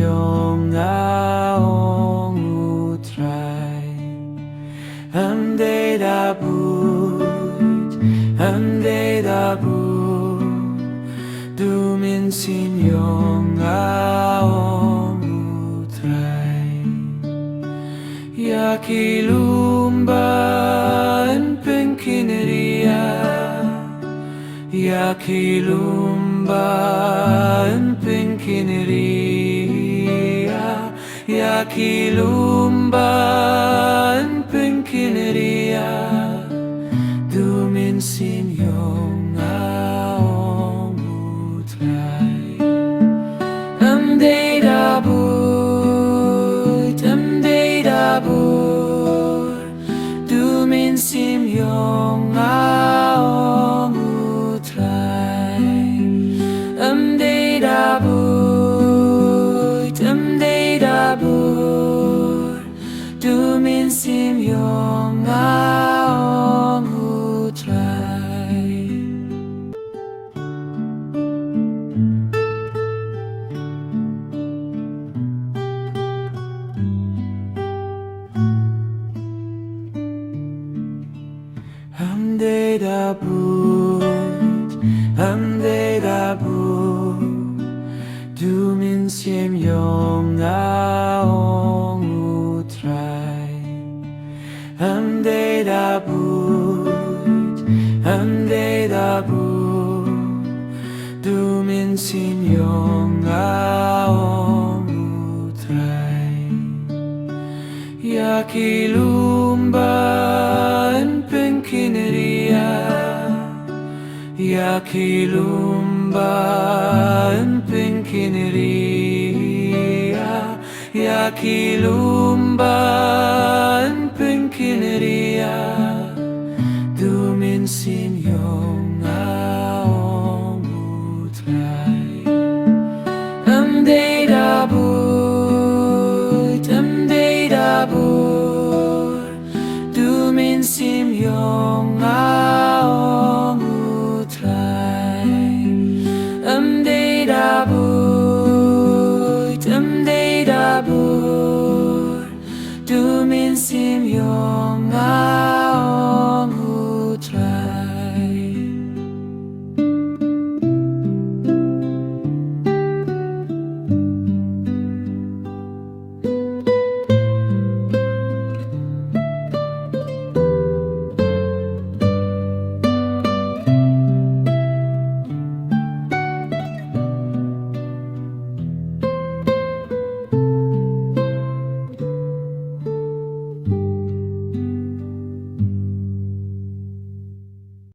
jong aong U Trai Hande da buit Du Mynsiem jong aong U Trai Yaki lumbah pynkynriah Yaki lumbah pynkynriah Yaki lumbah pynkynriah Du Mynsiem jong aong U Trai Amde da buit Du Mynsiem jong aong U Trai Amde da buit Du Mynsiem jong aong U Trai Amde da buit Du Mynsiem jong aong U Trai Amde da buit Du Mynsiem jong aong U Trai Yaki lumbah pynkynriah Yaki lumbah pynkynriah Yaki lumbah pynkynriah Du Mynsiem